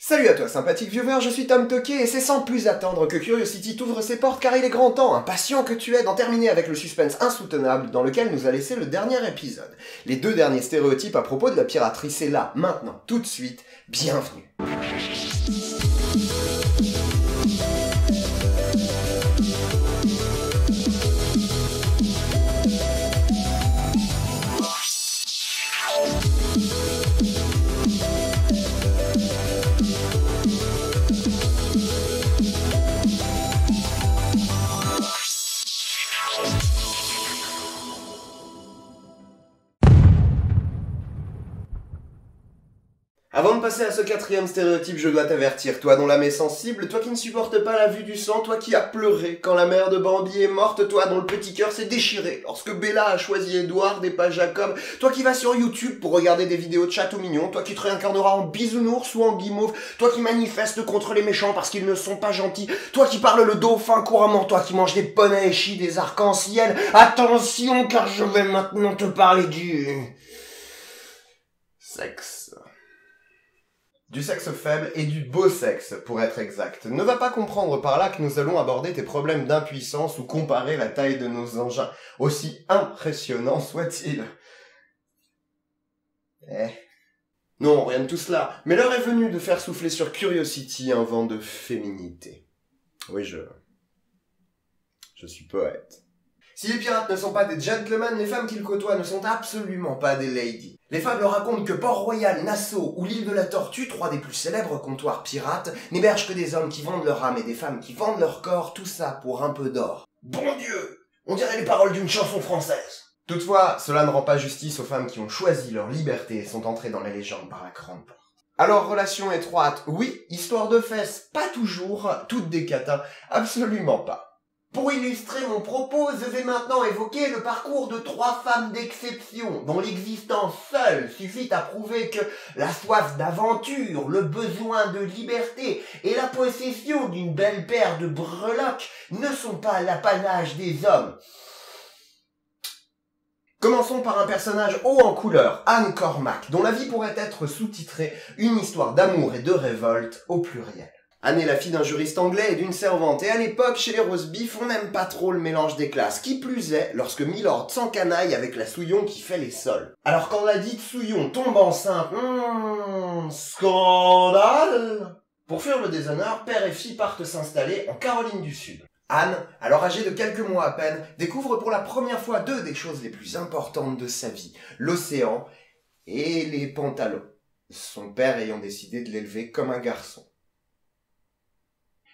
Salut à toi sympathique viewer, je suis Tom Toqué et c'est sans plus attendre que Curiosity t'ouvre ses portes car il est grand temps, impatient que tu es, d'en terminer avec le suspense insoutenable dans lequel nous a laissé le dernier épisode. Les deux derniers stéréotypes à propos de la piraterie, c'est là, maintenant, tout de suite, bienvenue. Avant de passer à ce quatrième stéréotype, je dois t'avertir, toi dont l'âme est sensible, toi qui ne supporte pas la vue du sang, toi qui as pleuré quand la mère de Bambi est morte, toi dont le petit cœur s'est déchiré lorsque Bella a choisi Edward et pas Jacob, toi qui vas sur YouTube pour regarder des vidéos de chat ou mignons, toi qui te réincarneras en bisounours ou en guimauve, toi qui manifestes contre les méchants parce qu'ils ne sont pas gentils, toi qui parles le dauphin couramment, toi qui manges des poneys échis, des arcs-en-ciel, attention car je vais maintenant te parler du... sexe. Du sexe faible et du beau sexe, pour être exact. Ne va pas comprendre par là que nous allons aborder tes problèmes d'impuissance ou comparer la taille de nos engins, aussi impressionnants soient-ils. Non, rien de tout cela, mais l'heure est venue de faire souffler sur Curiosity un vent de féminité. Oui, je suis poète. Si les pirates ne sont pas des gentlemen, les femmes qu'ils côtoient ne sont absolument pas des ladies. Les fables racontent que Port-Royal, Nassau ou l'île de la Tortue, trois des plus célèbres comptoirs pirates, n'hébergent que des hommes qui vendent leur âme et des femmes qui vendent leur corps, tout ça pour un peu d'or. Bon Dieu! On dirait les paroles d'une chanson française. Toutefois, cela ne rend pas justice aux femmes qui ont choisi leur liberté et sont entrées dans la légende par la grande porte. Alors, relation étroite, oui, histoire de fesses, pas toujours, toutes des catins, absolument pas. Pour illustrer mon propos, je vais maintenant évoquer le parcours de trois femmes d'exception, dont l'existence seule suffit à prouver que la soif d'aventure, le besoin de liberté et la possession d'une belle paire de breloques ne sont pas l'apanage des hommes. Commençons par un personnage haut en couleur, Anne Cormack, dont la vie pourrait être sous-titrée « Une histoire d'amour et de révolte » au pluriel. Anne est la fille d'un juriste anglais et d'une servante, et à l'époque, chez les roast-beef, on n'aime pas trop le mélange des classes, qui plus est, lorsque Milord s'encanaille avec la Souillon qui fait les sols. Alors quand la dite Souillon tombe enceinte, scandale! Pour fuir le déshonneur, père et fille partent s'installer en Caroline du Sud. Anne, alors âgée de quelques mois à peine, découvre pour la première fois deux des choses les plus importantes de sa vie, l'océan et les pantalons, son père ayant décidé de l'élever comme un garçon.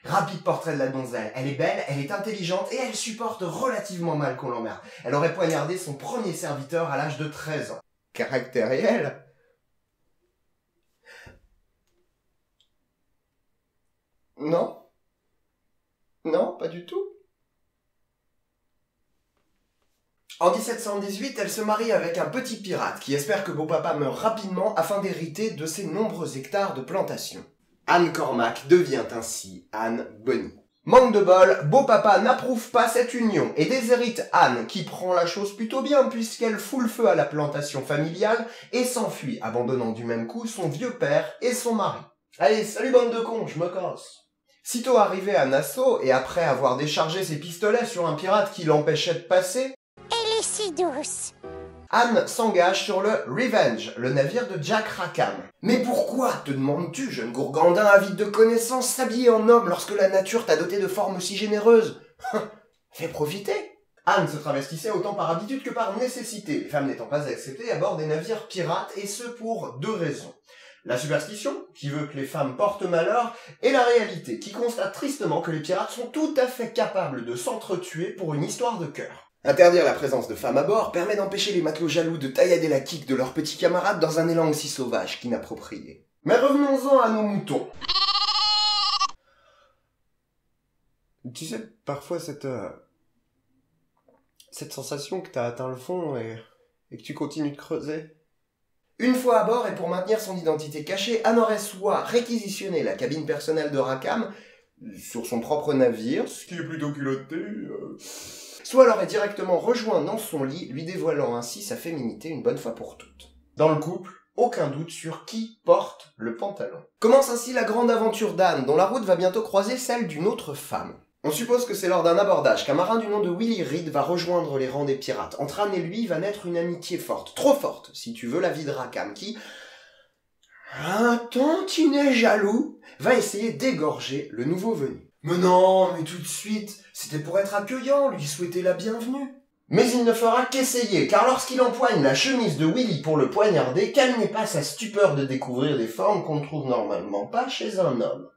Rapide portrait de la donzelle. Elle est belle, elle est intelligente et elle supporte relativement mal qu'on l'emmerde. Elle aurait poignardé son premier serviteur à l'âge de 13 ans. Caractériel? Non? Non, pas du tout. En 1718, elle se marie avec un petit pirate qui espère que beau-papa meure rapidement afin d'hériter de ses nombreux hectares de plantations. Anne Cormack devient ainsi Anne Bonny. Manque de bol, beau-papa n'approuve pas cette union et déshérite Anne, qui prend la chose plutôt bien puisqu'elle fout le feu à la plantation familiale et s'enfuit, abandonnant du même coup son vieux père et son mari. Allez, salut bande de cons, je me casse. Sitôt arrivé à Nassau et après avoir déchargé ses pistolets sur un pirate qui l'empêchait de passer, Elle est si douce. Anne s'engage sur le Revenge, le navire de Jack Rackham. Mais pourquoi, te demandes-tu, jeune gourgandin avide de connaissances, s'habiller en homme lorsque la nature t'a doté de formes si généreuses? Fais profiter. Anne se travestissait autant par habitude que par nécessité, les femmes n'étant pas acceptées à bord des navires pirates, et ce pour deux raisons. La superstition, qui veut que les femmes portent malheur, et la réalité, qui constate tristement que les pirates sont tout à fait capables de s'entretuer pour une histoire de cœur. Interdire la présence de femmes à bord permet d'empêcher les matelots jaloux de taillader la kick de leurs petits camarades dans un élan aussi sauvage qu'inapproprié. Mais revenons-en à nos moutons. Tu sais, parfois cette sensation que t'as atteint le fond et que tu continues de creuser. Une fois à bord et pour maintenir son identité cachée, Anne aurait soit réquisitionné la cabine personnelle de Rackham sur son propre navire, ce qui est plutôt culotté, soit elle aurait directement rejoint dans son lit, lui dévoilant ainsi sa féminité une bonne fois pour toutes. Dans le couple, aucun doute sur qui porte le pantalon. Commence ainsi la grande aventure d'Anne, dont la route va bientôt croiser celle d'une autre femme. On suppose que c'est lors d'un abordage qu'un marin du nom de Willie Reed va rejoindre les rangs des pirates. Entre Anne et lui va naître une amitié forte, trop forte, si tu veux, la vie de Rackham, qui, un tantinet jaloux, va essayer d'égorger le nouveau venu. Mais non, mais tout de suite, c'était pour être accueillant, lui souhaiter la bienvenue. Mais il ne fera qu'essayer, car lorsqu'il empoigne la chemise de Willy pour le poignarder, quelle n'est pas sa stupeur de découvrir des formes qu'on ne trouve normalement pas chez un homme.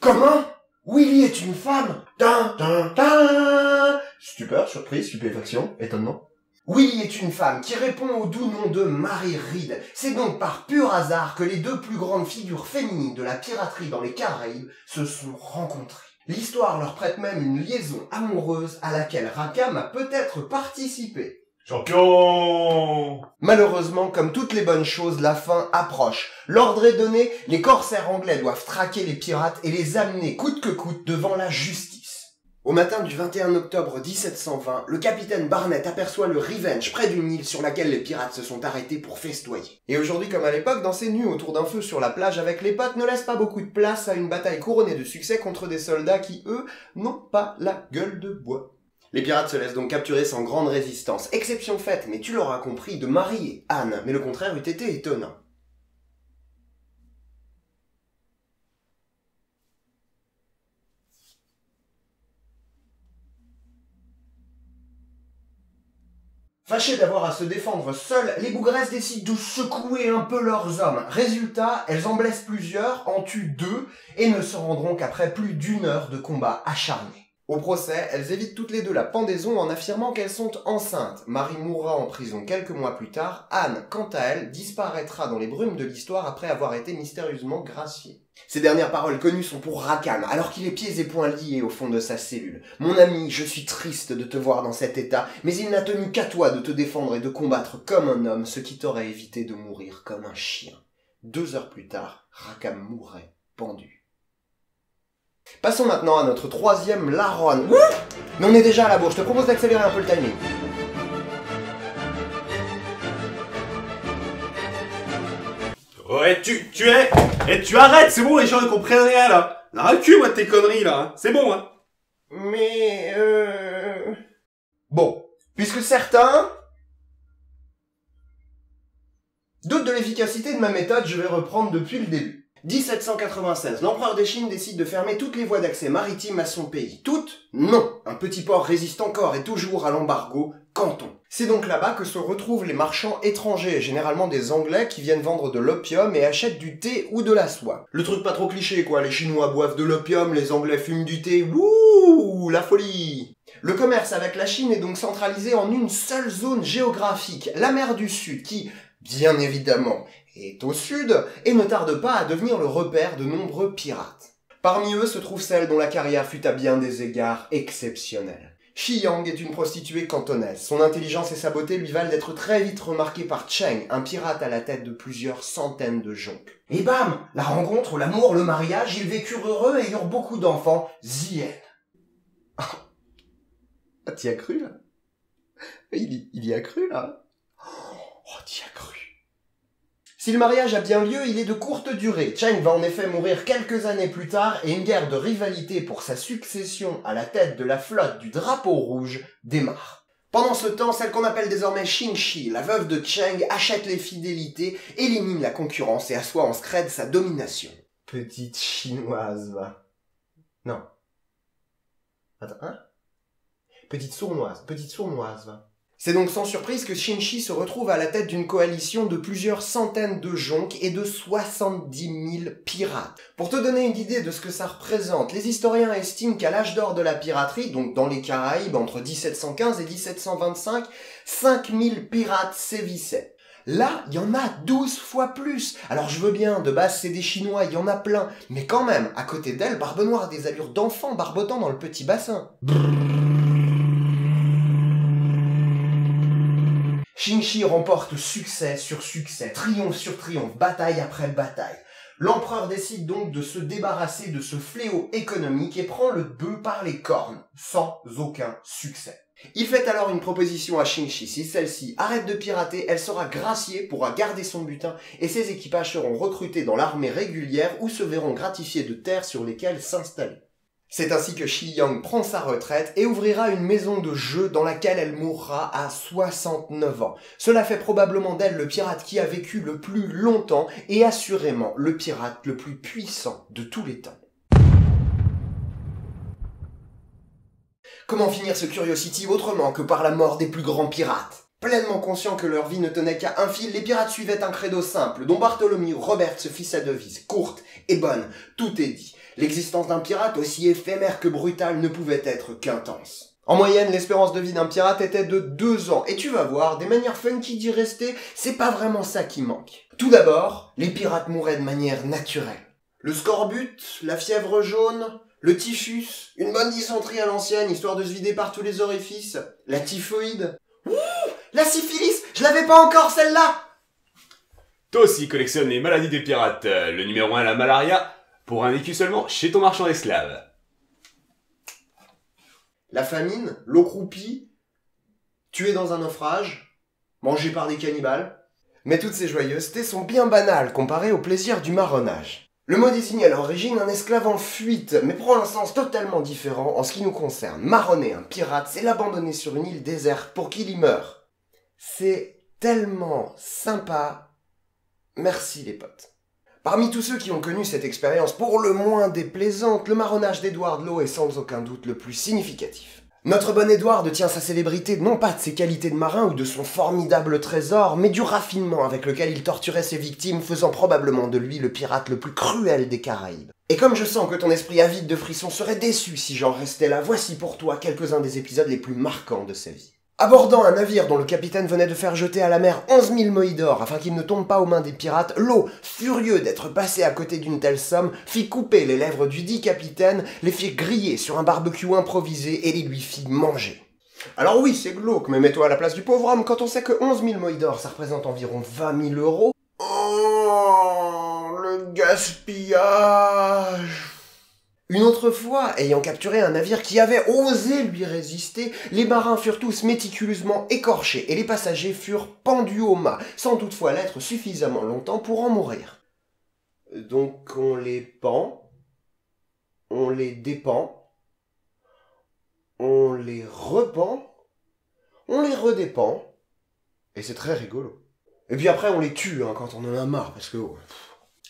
Comment ? Willy est une femme ? Tin, tin, tin. Stupeur, surprise, stupéfaction, étonnement. Willy est une femme qui répond au doux nom de Mary Read. C'est donc par pur hasard que les deux plus grandes figures féminines de la piraterie dans les Caraïbes se sont rencontrées. L'histoire leur prête même une liaison amoureuse à laquelle Rackham a peut-être participé. Champion! Malheureusement, comme toutes les bonnes choses, la fin approche. L'ordre est donné, les corsaires anglais doivent traquer les pirates et les amener coûte que coûte devant la justice. Au matin du 21 octobre 1720, le capitaine Barnett aperçoit le Revenge près d'une île sur laquelle les pirates se sont arrêtés pour festoyer. Et aujourd'hui comme à l'époque, danser nu autour d'un feu sur la plage avec les potes ne laisse pas beaucoup de place à une bataille couronnée de succès contre des soldats qui, eux, n'ont pas la gueule de bois. Les pirates se laissent donc capturer sans grande résistance, exception faite, mais tu l'auras compris, de Marie et Anne, mais le contraire eût été étonnant. Fâchées d'avoir à se défendre seules, les bougresses décident de secouer un peu leurs hommes. Résultat, elles en blessent plusieurs, en tuent 2, et ne se rendront qu'après plus d'1 heure de combat acharné. Au procès, elles évitent toutes les deux la pendaison en affirmant qu'elles sont enceintes. Marie mourra en prison quelques mois plus tard. Anne, quant à elle, disparaîtra dans les brumes de l'histoire après avoir été mystérieusement graciée. Ces dernières paroles connues sont pour Rackham, alors qu'il est pieds et poings liés au fond de sa cellule. « Mon ami, je suis triste de te voir dans cet état, mais il n'a tenu qu'à toi de te défendre et de combattre comme un homme, ce qui t'aurait évité de mourir comme un chien. » 2 heures plus tard, Rackham mourrait, pendu. Passons maintenant à notre 3e larronne. Mais on est déjà à la bourre, je te propose d'accélérer un peu le timing. Ouais, tu arrêtes, c'est bon, les gens ils comprennent rien là. La recule moi de tes conneries là, hein. C'est bon hein. Mais Bon, puisque certains doutent de l'efficacité de ma méthode, je vais reprendre depuis le début. 1796, l'empereur des Chines décide de fermer toutes les voies d'accès maritimes à son pays. Toutes ? Non. Un petit port résiste encore et toujours à l'embargo, Canton. C'est donc là-bas que se retrouvent les marchands étrangers, généralement des Anglais qui viennent vendre de l'opium et achètent du thé ou de la soie. Le truc pas trop cliché quoi, les Chinois boivent de l'opium, les Anglais fument du thé, wouh, la folie. Le commerce avec la Chine est donc centralisé en une seule zone géographique, la mer du Sud, qui, bien évidemment, est au sud et ne tarde pas à devenir le repère de nombreux pirates. Parmi eux se trouve celle dont la carrière fut à bien des égards exceptionnelle. Shi Yang est une prostituée cantonaise. Son intelligence et sa beauté lui valent d'être très vite remarquée par Cheng, un pirate à la tête de plusieurs centaines de jonques. Et bam, la rencontre, l'amour, le mariage, ils vécurent heureux et eurent beaucoup d'enfants. The end. Ah, t'y as cru là ? Il y a cru là ? Oh, t'y as cru. Si le mariage a bien lieu, il est de courte durée. Cheng va en effet mourir quelques années plus tard et une guerre de rivalité pour sa succession à la tête de la flotte du Drapeau Rouge démarre. Pendant ce temps, celle qu'on appelle désormais Xin-Shi, la veuve de Cheng, achète les fidélités, élimine la concurrence et assoit en scred sa domination. Petite chinoise, va. Non. Attends, hein ? Petite sournoise, va. C'est donc sans surprise que Xin-Shi se retrouve à la tête d'une coalition de plusieurs centaines de jonques et de 70 000 pirates. Pour te donner une idée de ce que ça représente, les historiens estiment qu'à l'âge d'or de la piraterie, donc dans les Caraïbes entre 1715 et 1725, 5000 pirates sévissaient. Là, il y en a 12 fois plus. Alors je veux bien, de base c'est des Chinois, il y en a plein. Mais quand même, à côté d'elle, Barbe Noire a des allures d'enfant barbotant dans le petit bassin. Xin-Shi remporte succès sur succès, triomphe sur triomphe, bataille après bataille. L'empereur décide donc de se débarrasser de ce fléau économique et prend le bœuf par les cornes, sans aucun succès. Il fait alors une proposition à Xingxi. Si celle-ci arrête de pirater, elle sera graciée, pourra garder son butin et ses équipages seront recrutés dans l'armée régulière ou se verront gratifiés de terres sur lesquelles s'installer. C'est ainsi que Shi Yang prend sa retraite et ouvrira une maison de jeu dans laquelle elle mourra à 69 ans. Cela fait probablement d'elle le pirate qui a vécu le plus longtemps et assurément le pirate le plus puissant de tous les temps. Comment finir ce Curiosity autrement que par la mort des plus grands pirates? Pleinement conscients que leur vie ne tenait qu'à un fil, les pirates suivaient un credo simple, dont Bartholomew Roberts fit sa devise, courte et bonne, tout est dit. L'existence d'un pirate, aussi éphémère que brutale, ne pouvait être qu'intense. En moyenne, l'espérance de vie d'un pirate était de 2 ans, et tu vas voir, des manières funky d'y rester, c'est pas vraiment ça qui manque. Tout d'abord, les pirates mouraient de manière naturelle. Le scorbut, la fièvre jaune, le typhus, une bonne dysenterie à l'ancienne, histoire de se vider par tous les orifices, la typhoïde. Ouh, la syphilis, je l'avais pas encore celle-là! Toi aussi collectionne les maladies des pirates. Le numéro 1, la malaria, pour un écu seulement chez ton marchand d'esclaves. La famine, l'eau croupie, tué dans un naufrage, mangé par des cannibales. Mais toutes ces joyeusetés sont bien banales comparées au plaisir du marronnage. Le mot désigne à l'origine un esclave en fuite, mais prend un sens totalement différent en ce qui nous concerne. Marronner un pirate, c'est l'abandonner sur une île déserte pour qu'il y meure. C'est tellement sympa. Merci les potes. Parmi tous ceux qui ont connu cette expérience pour le moins déplaisante, le marronnage d'Edward Lowe est sans aucun doute le plus significatif. Notre bon Edward tient sa célébrité non pas de ses qualités de marin ou de son formidable trésor, mais du raffinement avec lequel il torturait ses victimes, faisant probablement de lui le pirate le plus cruel des Caraïbes. Et comme je sens que ton esprit avide de frissons serait déçu si j'en restais là, voici pour toi quelques-uns des épisodes les plus marquants de sa vie. Abordant un navire dont le capitaine venait de faire jeter à la mer 11 000 moïs d'or afin qu'il ne tombe pas aux mains des pirates, Lowe, furieux d'être passé à côté d'une telle somme, fit couper les lèvres du dit capitaine, les fit griller sur un barbecue improvisé et les lui fit manger. Alors oui, c'est glauque, mais mets-toi à la place du pauvre homme quand on sait que 11 000 moïs d'or, ça représente environ 20 000 euros. Oh, le gaspillage! Une autre fois, ayant capturé un navire qui avait osé lui résister, les marins furent tous méticuleusement écorchés et les passagers furent pendus au mât, sans toutefois l'être suffisamment longtemps pour en mourir. Donc on les pend, on les dépend, on les repend, on les redépend, et c'est très rigolo. Et puis après on les tue quand on en a marre, parce que...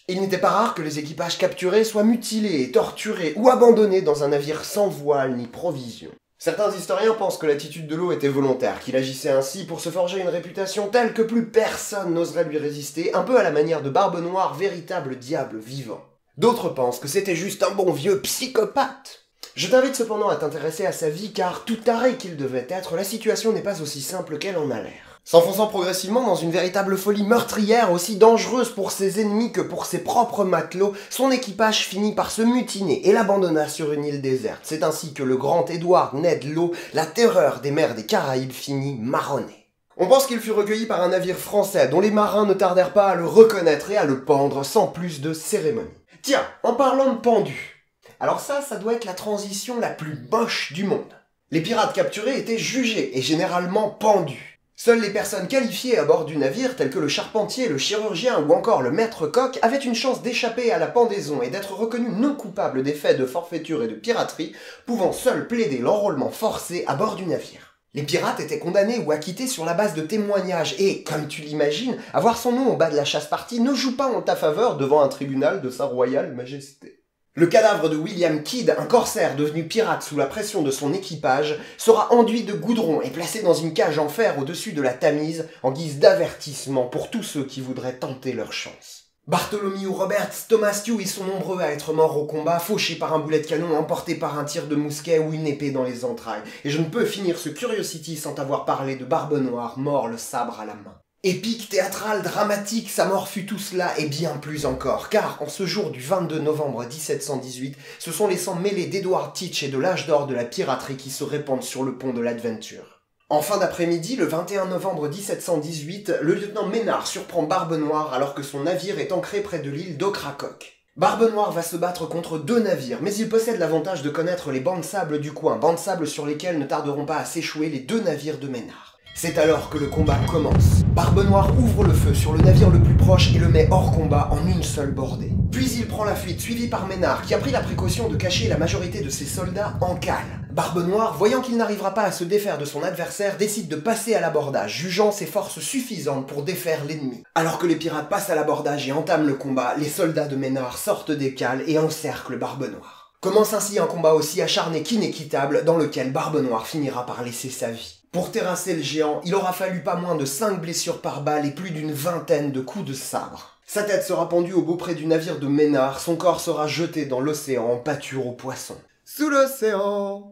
Il n'était pas rare que les équipages capturés soient mutilés, torturés ou abandonnés dans un navire sans voile ni provisions. Certains historiens pensent que l'attitude de Lowe était volontaire, qu'il agissait ainsi pour se forger une réputation telle que plus personne n'oserait lui résister, un peu à la manière de Barbe Noire, véritable diable vivant. D'autres pensent que c'était juste un bon vieux psychopathe. Je t'invite cependant à t'intéresser à sa vie car, tout taré qu'il devait être, la situation n'est pas aussi simple qu'elle en a l'air. S'enfonçant progressivement dans une véritable folie meurtrière aussi dangereuse pour ses ennemis que pour ses propres matelots, son équipage finit par se mutiner et l'abandonna sur une île déserte. C'est ainsi que le grand Edward Ned Lowe, la terreur des mers des Caraïbes, finit marronné. On pense qu'il fut recueilli par un navire français dont les marins ne tardèrent pas à le reconnaître et à le pendre sans plus de cérémonie. Tiens, en parlant de pendu, alors ça doit être la transition la plus moche du monde. Les pirates capturés étaient jugés et généralement pendus. Seules les personnes qualifiées à bord du navire, telles que le charpentier, le chirurgien ou encore le maître-coq, avaient une chance d'échapper à la pendaison et d'être reconnus non coupables des faits de forfaiture et de piraterie, pouvant seuls plaider l'enrôlement forcé à bord du navire. Les pirates étaient condamnés ou acquittés sur la base de témoignages et, comme tu l'imagines, avoir son nom au bas de la chasse-partie ne joue pas en ta faveur devant un tribunal de sa royale majesté. Le cadavre de William Kidd, un corsaire devenu pirate sous la pression de son équipage, sera enduit de goudron et placé dans une cage en fer au-dessus de la Tamise en guise d'avertissement pour tous ceux qui voudraient tenter leur chance. Bartholomew Roberts, Thomas Tew, ils sont nombreux à être morts au combat, fauchés par un boulet de canon, emportés par un tir de mousquet ou une épée dans les entrailles. Et je ne peux finir ce Curiosity sans t'avoir parlé de Barbe Noire, mort le sabre à la main. Épique, théâtral, dramatique, sa mort fut tout cela et bien plus encore, car en ce jour du 22 novembre 1718, ce sont les sangs mêlés d'Edward Teach et de l'âge d'or de la piraterie qui se répandent sur le pont de l'Adventure. En fin d'après-midi, le 21 novembre 1718, le lieutenant Ménard surprend Barbe Noire alors que son navire est ancré près de l'île d'Ocracoke. Barbe Noire va se battre contre 2 navires, mais il possède l'avantage de connaître les bancs de sable du coin, bancs de sable sur lesquels ne tarderont pas à s'échouer les 2 navires de Ménard. C'est alors que le combat commence. Barbe Noire ouvre le feu sur le navire le plus proche et le met hors combat en une seule bordée. Puis il prend la fuite, suivi par Ménard, qui a pris la précaution de cacher la majorité de ses soldats en cale. Barbe Noire, voyant qu'il n'arrivera pas à se défaire de son adversaire, décide de passer à l'abordage, jugeant ses forces suffisantes pour défaire l'ennemi. Alors que les pirates passent à l'abordage et entament le combat, les soldats de Ménard sortent des cales et encerclent Barbe Noire. Commence ainsi un combat aussi acharné qu'inéquitable, dans lequel Barbe Noire finira par laisser sa vie. Pour terrasser le géant, il aura fallu pas moins de 5 blessures par balle et plus d'une vingtaine de coups de sabre. Sa tête sera pendue au beau près du navire de Ménard, son corps sera jeté dans l'océan en pâture aux poissons. Sous l'océan,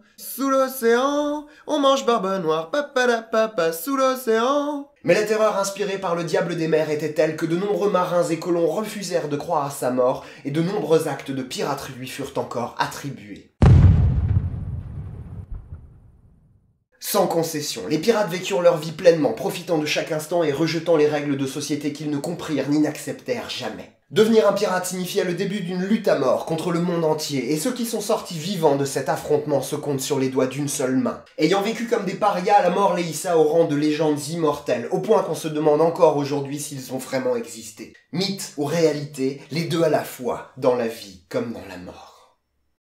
on mange Barbe Noire, papa, sous l'océan. Mais la terreur inspirée par le diable des mers était telle que de nombreux marins et colons refusèrent de croire à sa mort et de nombreux actes de piraterie lui furent encore attribués. Sans concession, les pirates vécurent leur vie pleinement, profitant de chaque instant et rejetant les règles de société qu'ils ne comprirent ni n'acceptèrent jamais. Devenir un pirate signifiait le début d'une lutte à mort contre le monde entier, et ceux qui sont sortis vivants de cet affrontement se comptent sur les doigts d'une seule main. Ayant vécu comme des parias, la mort les hissa au rang de légendes immortelles, au point qu'on se demande encore aujourd'hui s'ils ont vraiment existé. Mythe ou réalité, les deux à la fois, dans la vie comme dans la mort.